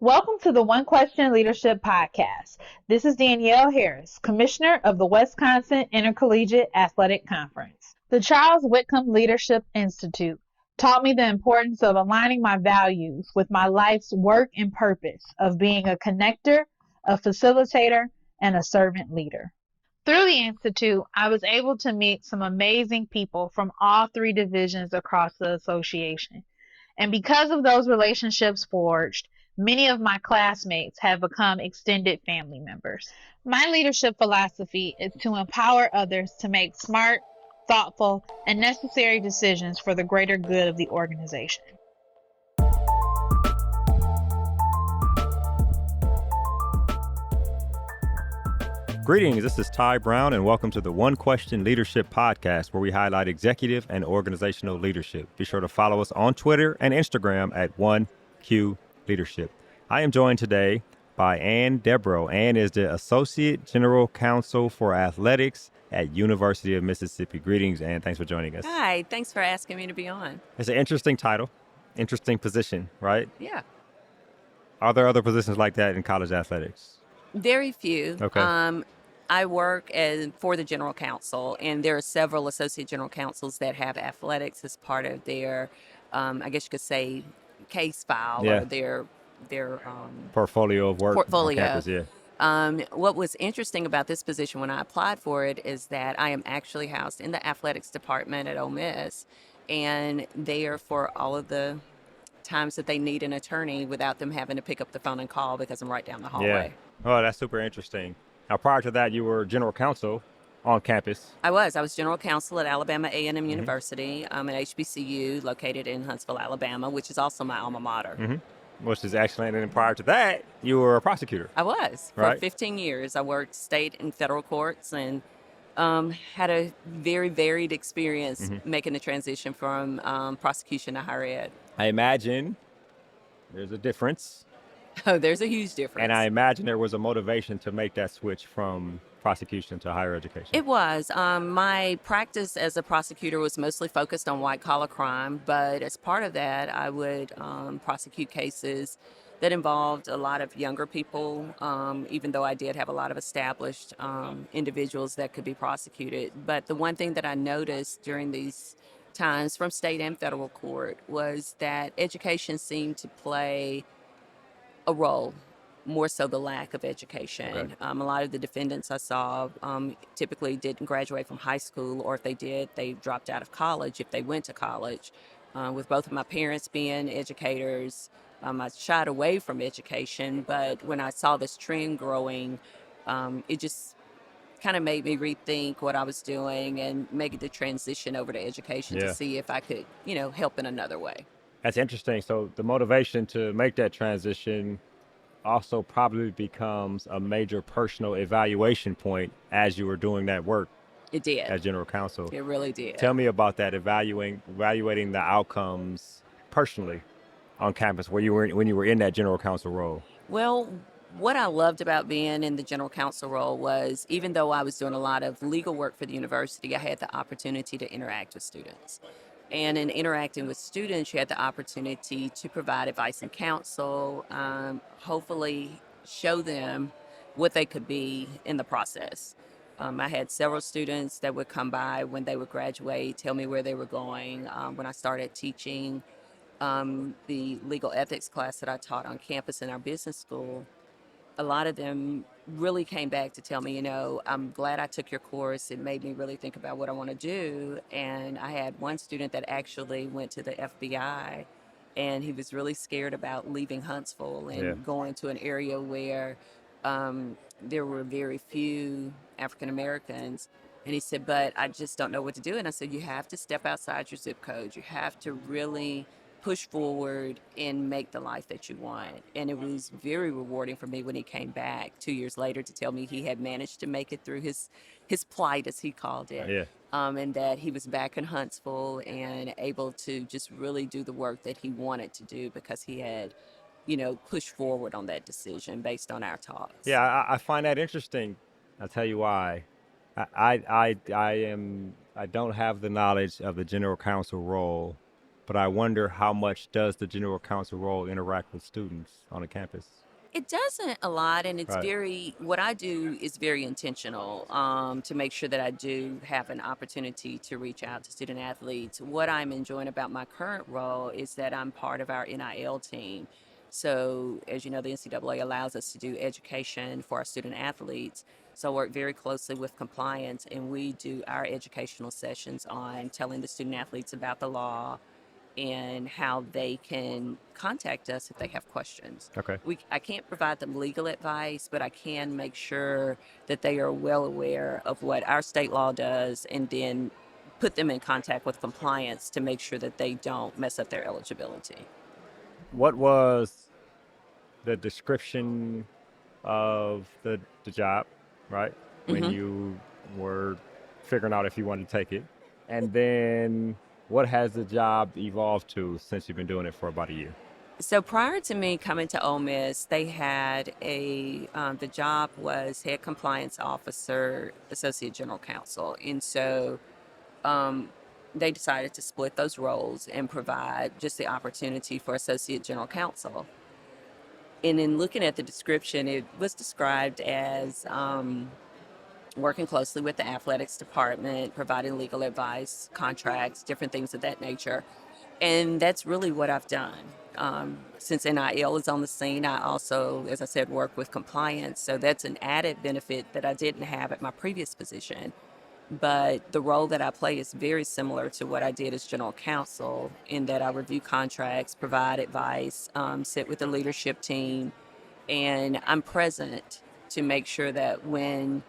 Welcome to the One Question Leadership Podcast. This is Danielle Harris, Commissioner of the Wisconsin Intercollegiate Athletic Conference. The Charles Whitcomb Leadership Institute taught me the importance of aligning my values with my life's work and purpose of being a connector, a facilitator, and a servant leader. Through the Institute, I was able to meet some amazing people from all three divisions across the association. And because of those relationships forged, many of my classmates have become extended family members. My leadership philosophy is to empower others to make smart, thoughtful, and necessary decisions for the greater good of the organization. Greetings, this is Ty Brown, and welcome to the One Question Leadership Podcast, where we highlight executive and organizational leadership. Be sure to follow us on Twitter and Instagram at 1Q Leadership. I am joined today by Debro. Ann is the Associate General Counsel for Athletics at University of Mississippi. Greetings, Ann. Thanks for joining us. Hi, thanks for asking me to be on. It's an interesting title, interesting position, right? Yeah. Are there other positions like that in college athletics? Very few. Okay. I work for the General Counsel, and there are several Associate General Counsels that have athletics as part of their, I guess you could say, case file or their portfolio of work. Portfolio. On campus, yeah. What was interesting about this position when I applied for it is that I am actually housed in the athletics department at Ole Miss, and there for all of the times that they need an attorney without them having to pick up the phone and call because I'm right down the hallway. Yeah. Oh, that's super interesting. Now, prior to that, you were general counsel on campus. I was general counsel at Alabama A&M University, at HBCU, located in Huntsville, Alabama, which is also my alma mater. Which is excellent. And then prior to that, you were a prosecutor. I was. For 15 years. I worked state and federal courts and had a very varied experience making the transition from prosecution to higher ed. I imagine there's a difference. Oh, there's a huge difference. And I imagine there was a motivation to make that switch from prosecution to higher education. It was. My practice as a prosecutor was mostly focused on white-collar crime, but as part of that, I would prosecute cases that involved a lot of younger people, even though I did have a lot of established individuals that could be prosecuted. But the one thing that I noticed during these times from state and federal court was that education seemed to play a role, more so the lack of education. Okay. A lot of the defendants I saw typically didn't graduate from high school, or if they did, they dropped out of college if they went to college. With both of my parents being educators, I shied away from education, but when I saw this trend growing, it just kind of made me rethink what I was doing and make the transition over to education to see if I could, help in another way. That's interesting. So the motivation to make that transition also probably becomes a major personal evaluation point as you were doing that work. It did. As general counsel. It really did. Tell me about that, evaluating the outcomes personally on campus when you were in that general counsel role. Well, what I loved about being in the general counsel role was, even though I was doing a lot of legal work for the university, I had the opportunity to interact with students. And in interacting with students, you had the opportunity to provide advice and counsel, hopefully show them what they could be in the process. I had several students that would come by when they would graduate, tell me where they were going. When I started teaching the legal ethics class that I taught on campus in our business school, a lot of them really came back to tell me, I'm glad I took your course. It made me really think about what I want to do. And I had one student that actually went to the FBI, and he was really scared about leaving Huntsville and going to an area where there were very few African Americans. And he said, but I just don't know what to do. And I said, you have to step outside your zip code. You have to really push forward and make the life that you want. And it was very rewarding for me when he came back 2 years later to tell me he had managed to make it through his plight, as he called it. And that he was back in Huntsville and able to just really do the work that he wanted to do because he had, pushed forward on that decision based on our talks. Yeah, I find that interesting. I'll tell you why. I don't have the knowledge of the general counsel role but I wonder how much does the general counsel role interact with students on a campus? It doesn't a lot, and it's Right. what I do is very intentional to make sure that I do have an opportunity to reach out to student athletes. What I'm enjoying about my current role is that I'm part of our NIL team. So, as you know, the NCAA allows us to do education for our student athletes. So, I work very closely with compliance, and we do our educational sessions on telling the student athletes about the law, and how they can contact us if they have questions. Okay. I can't provide them legal advice, but I can make sure that they are well aware of what our state law does, and then put them in contact with compliance to make sure that they don't mess up their eligibility. What was the description of the job, right? When Hmm. you were figuring out if you wanted to take it. And then what has the job evolved to since you've been doing it for about a year? So prior to me coming to Ole Miss, they had the job was head compliance officer, associate general counsel. And so um, they decided to split those roles and provide just the opportunity for associate general counsel. And in looking at the description, it was described as working closely with the athletics department, providing legal advice, contracts, different things of that nature. And that's really what I've done. Since NIL is on the scene, I also, as I said, work with compliance. So that's an added benefit that I didn't have at my previous position. But the role that I play is very similar to what I did as general counsel, in that I review contracts, provide advice, sit with the leadership team, and I'm present to make sure that when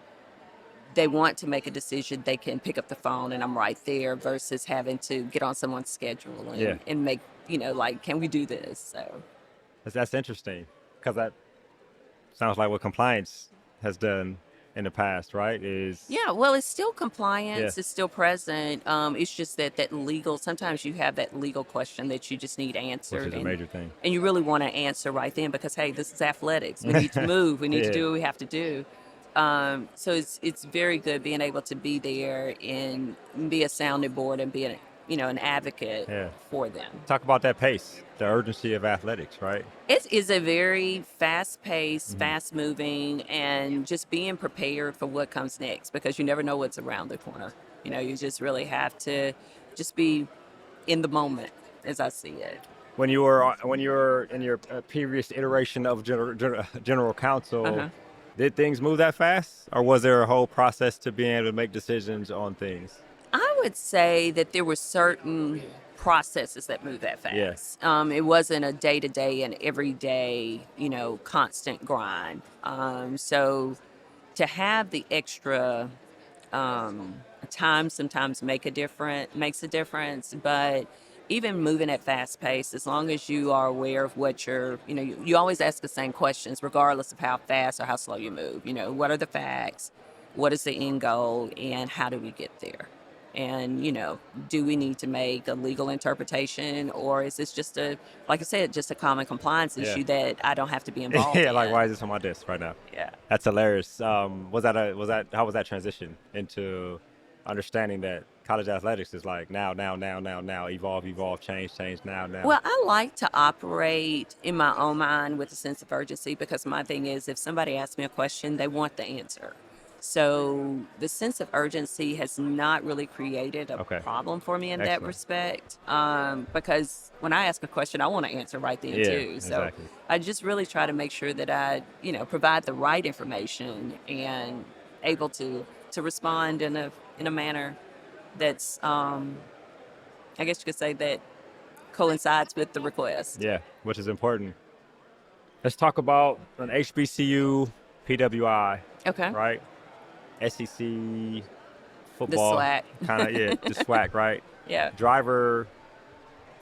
they want to make a decision, they can pick up the phone and I'm right there, versus having to get on someone's schedule Yeah, and make, like, can we do this? So, that's interesting because that sounds like what compliance has done in the past, right? yeah, well, it's still Yeah, compliance, it's still present. It's just that legal, sometimes you have that legal question that you just need which answered. is a And, major thing. and you really want to answer right then, because, hey, this is athletics. We need to move. We need to Yeah, do what we have to do. So it's very good being able to be there and be a sounding board and be an advocate yeah. for them. Talk about that pace, the urgency of athletics, right? It is a very fast-paced, Hmm. fast-moving, and just being prepared for what comes next, because you never know what's around the corner. You just really have to just be in the moment, as I see it. When you were in your previous iteration of general counsel, Uh-huh. did things move that fast, or was there a whole process to being able to make decisions on things? I would say that there were certain processes that move that Yeah. fast. It wasn't a day-to-day and everyday, constant grind. So to have the extra time sometimes makes a difference, but even moving at fast pace, as long as you are aware of what you always ask the same questions regardless of how fast or how slow you move. What are the facts, what is the end goal, and how do we get there? And do we need to make a legal interpretation, or is this just like I said, just a common compliance Yeah. issue that I don't have to be involved Yeah, like in? why is this on my desk right now? Yeah. That's hilarious. How was that transition into understanding that college athletics is like now, evolve, change, now. Well, I like to operate in my own mind with a sense of urgency, because my thing is, if somebody asks me a question, they want the answer. So the sense of urgency has not really created a Okay, problem for me in that excellent. respect, because when I ask a question, I want to answer right then Yeah, too. So exactly. I just really try to make sure that I, provide the right information and able to respond in a manner that's, I guess you could say, that coincides with the request. Yeah, which is important. Let's talk about an HBCU PWI, Okay. right? SEC The football, SWAC. kind of, yeah, the SWAC, right? Yeah. Driver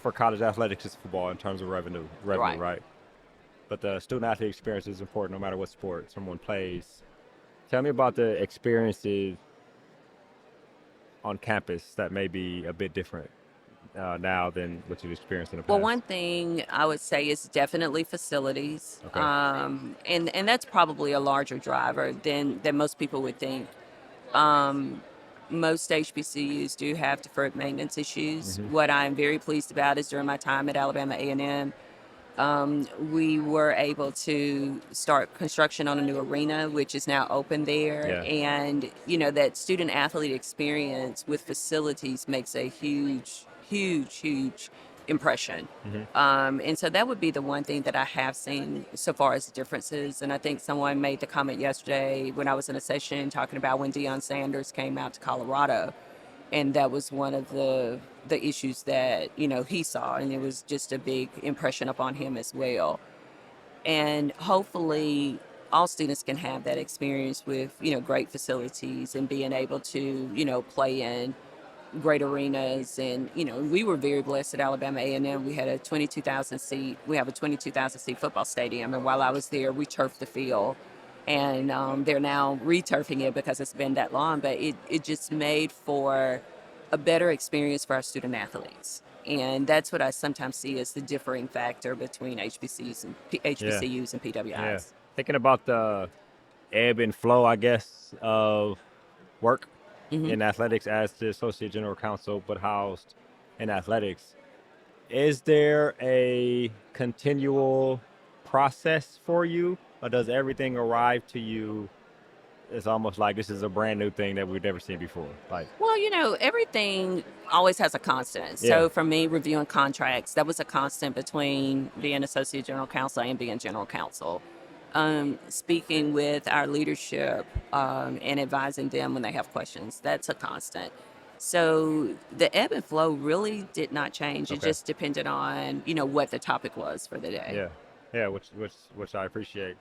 for college athletics is football in terms of revenue, Right. right? But the student athlete experience is important no matter what sport someone plays. Tell me about the experiences on campus that may be a bit different now than what you've experienced in the Well, past. one thing I would say is definitely facilities, Okay. and that's probably a larger driver than most people would think. Um, most HBCUs do have deferred maintenance issues. Mm-hmm. What I'm very pleased about is during my time at Alabama A&M, we were able to start construction on a new arena, which is now open there. Yeah. And, that student athlete experience with facilities makes a huge, huge, huge impression. Mm-hmm. And so that would be the one thing that I have seen so far as differences. And I think someone made the comment yesterday when I was in a session talking about when Deion Sanders came out to Colorado, and that was one of the issues that he saw, and it was just a big impression upon him as well. And hopefully all students can have that experience with great facilities and being able to play in great arenas. And we were very blessed at Alabama A&M. We had a 22,000 seat we have a 22,000 seat football stadium, and while I was there we turfed the field, and they're now returfing it because it's been that long, but it just made for a better experience for our student athletes. And that's what I sometimes see as the differing factor between Yeah. HBCUs and PWIs. Yeah. Thinking about the ebb and flow, I guess, of work in athletics as the associate general counsel, but housed in athletics. Is there a continual process for you, or does everything arrive to you? It's almost like this is a brand new thing that we've never seen before. Like, Well, everything always has a constant. Yeah. So for me, reviewing contracts, that was a constant between being associate general counsel and being general counsel. Speaking with our leadership and advising them when they have questions, that's a constant. So the ebb and flow really did not change. It Okay. just depended on, what the topic was for the day. yeah, which I appreciate.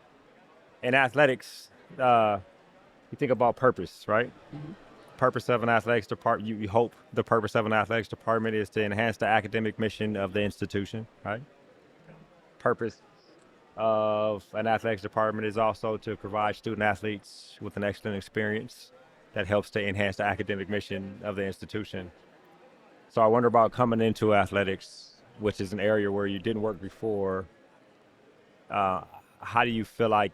In athletics, you think about purpose, right? Mhm. Purpose of an athletics department. You hope the purpose of an athletics department is to enhance the academic mission of the institution, right? Purpose of an athletics department is also to provide student athletes with an excellent experience that helps to enhance the academic mission of the institution. So I wonder about coming into athletics, which is an area where you didn't work before. How do you feel like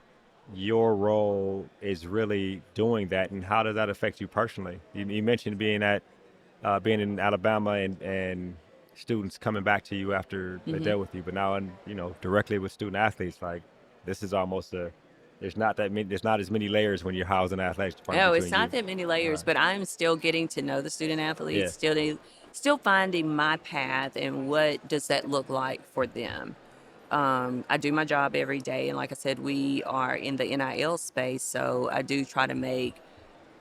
your role is really doing that, and how does that affect you personally? You mentioned being in Alabama and students coming back to you after they dealt with you, but now directly with student athletes, like this is almost there's not as many layers when you're housed in athletics department. No, it's between not you. that many layers, but I'm still getting to know the student athletes, Yeah. still finding my path and what does that look like for them. I do my job every day, and like I said, we are in the NIL space, so I do try to make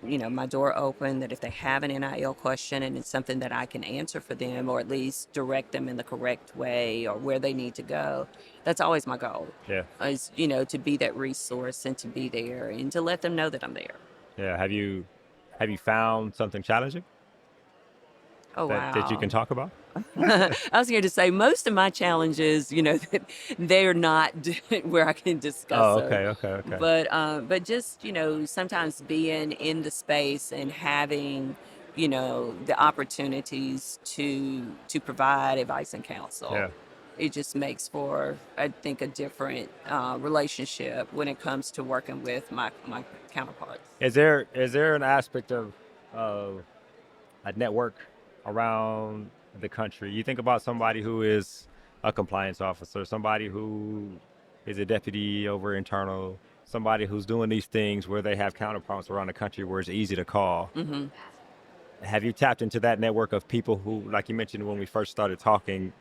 my door open, that if they have an NIL question and it's something that I can answer for them, or at least direct them in the correct way or where they need to go. That's always my goal. Yeah. Is to be that resource and to be there and to let them know that I'm there. Yeah. Have you found something challenging Oh that you wow. can talk about? I was going to say most of my challenges, they're not where I can discuss Oh, them. okay. But just sometimes being in the space and having the opportunities to provide advice and counsel, Yeah. it just makes for, I think, a different relationship when it comes to working with my counterparts. Is there an aspect of a network around the country? You think about somebody who is a compliance officer, somebody who is a deputy over internal, somebody who's doing these things where they have counterparts around the country where it's easy to call. Hmm. Have you tapped into that network of people who, like you mentioned when we first started talking,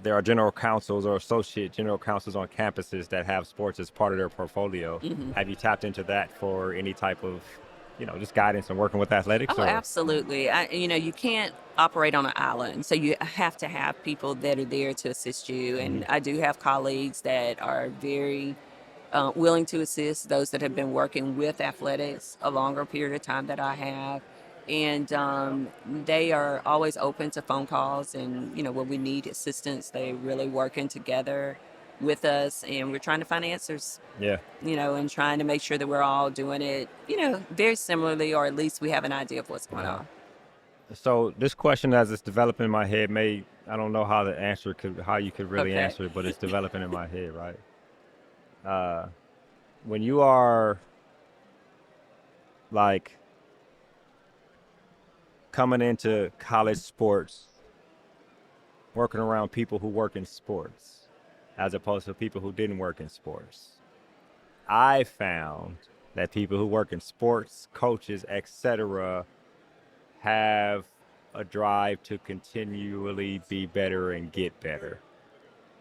there are general counsels or associate general counsels on campuses that have sports as part of their portfolio. Hmm. Have you tapped into that for any type of, just guidance and working with athletics? Oh, Or absolutely. You can't operate on an island, so you have to have people that are there to assist you. And I do have colleagues that are very willing to assist those that have been working with athletics a longer period of time that I have. And they are always open to phone calls, and when we need assistance, they really working together with us, and we're trying to find answers, yeah, and trying to make sure that we're all doing it, very similarly, or at least we have an idea of what's going Uh-huh. on. So this question, as it's developing in my head, I don't know how you could really Okay. answer it, but it's developing in my head, right? When you are like coming into college sports, working around people who work in sports, as opposed to people who didn't work in sports, I found that people who work in sports, coaches, etc., have a drive to continually be better and get better.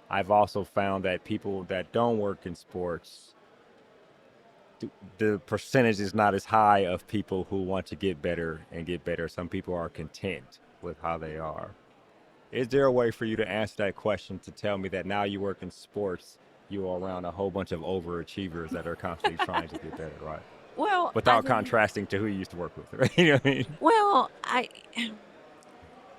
I've also found that people that don't work in sports, the percentage is not as high of people who want to get better and get better. Some people are content with how they are. Is there a way for you to answer that question to tell me that now you work in sports, you are around a whole bunch of overachievers that are constantly trying to get better, right? Well, Without contrasting to who you used to work with, right? You know what I mean? Well, I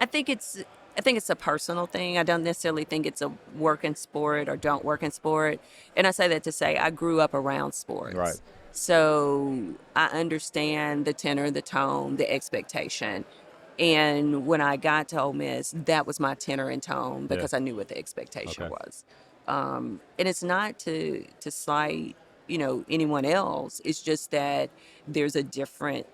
think it's a personal thing. I don't necessarily think it's a work in sport or don't work in sport. And I say that to say I grew up around sports. Right. So I understand the tenor, the tone, the expectation. And when I got to Ole Miss, that was my tenor and tone because I knew what the expectation was. And it's not to slight, anyone else. It's just that there's a different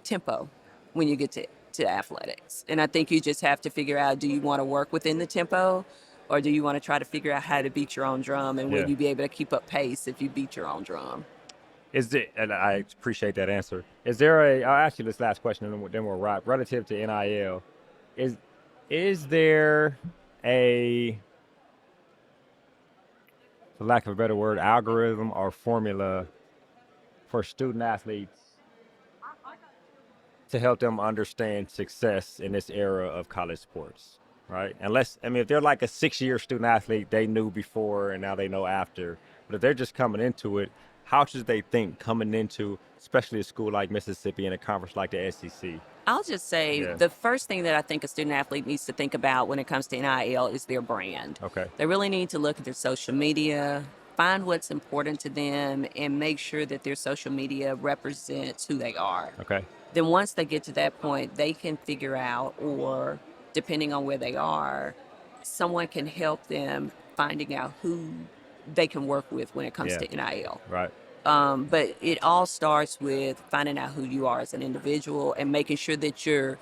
tempo when you get to athletics. And I think you just have to figure out, do you want to work within the tempo, or do you want to try to figure out how to beat your own drum, and will you be able to keep up pace if you beat your own drum? And I appreciate that answer. I'll ask you this last question and then we'll wrap. Relative to NIL, is there a, for lack of a better word, algorithm or formula for student athletes to help them understand success in this era of college sports, right? If they're like a 6-year student athlete, they knew before and now they know after. But if they're just coming into it, how should they think coming into, especially a school like Mississippi and a conference like the SEC? I'll just say the first thing that I think a student athlete needs to think about when it comes to NIL is their brand. Okay. They really need to look at their social media, find what's important to them, and make sure that their social media represents who they are. Okay. Then once they get to that point, they can figure out, or depending on where they are, someone can help them finding out who they can work with when it comes to NIL. Right. But it all starts with finding out who you are as an individual and making sure that your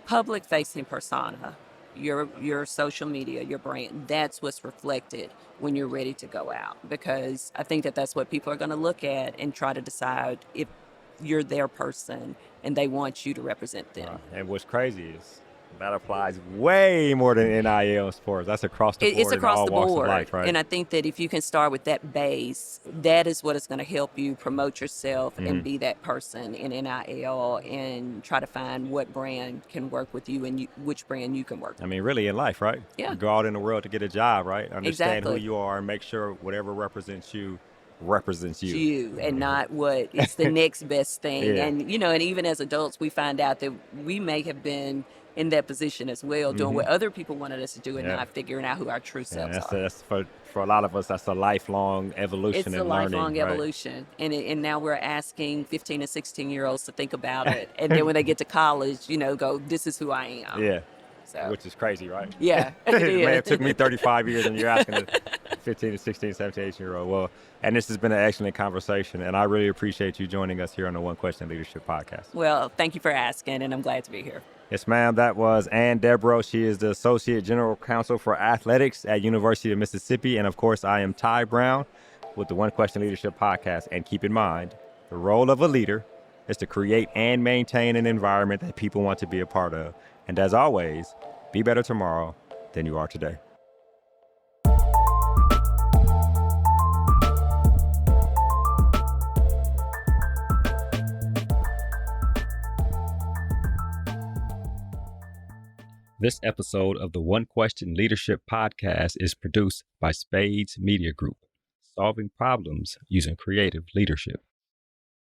public-facing persona, your social media, your brand, that's what's reflected when you're ready to go out. Because I think that that's what people are going to look at and try to decide if you're their person and they want you to represent them. Right. And what's crazy is that applies way more than NIL sports. That's across the board. It's across the board. Life, right? And I think that if you can start with that base, that is what is going to help you promote yourself and be that person in NIL and try to find what brand can work with you and which brand you can work with. I mean, really in life, right? Yeah. You go out in the world to get a job, right? Understand Exactly. who you are and make sure whatever represents you represents you. And not what is the next best thing. Yeah. And, and even as adults, we find out that we may have been in that position as well, doing what other people wanted us to do and not figuring out who our true selves are. That's for a lot of us, that's a lifelong evolution It's a and learning. lifelong evolution. And now we're asking 15 and 16-year-olds to think about it. And then when they get to college, go, this is who I am. Yeah. So. Which is crazy, right? Yeah. Man, it took me 35 years and you're asking a 15 to 16, 17, 18-year-old. Well, and this has been an excellent conversation, and I really appreciate you joining us here on the One Question Leadership Podcast. Well, thank you for asking, and I'm glad to be here. Yes, ma'am. That was Debro. She is the Associate General Counsel for Athletics at University of Mississippi. And, of course, I am Ty Brown with the One Question Leadership Podcast. And keep in mind, the role of a leader is to create and maintain an environment that people want to be a part of. And as always, be better tomorrow than you are today. This episode of the One Question Leadership Podcast is produced by Spades Media Group, solving problems using creative leadership.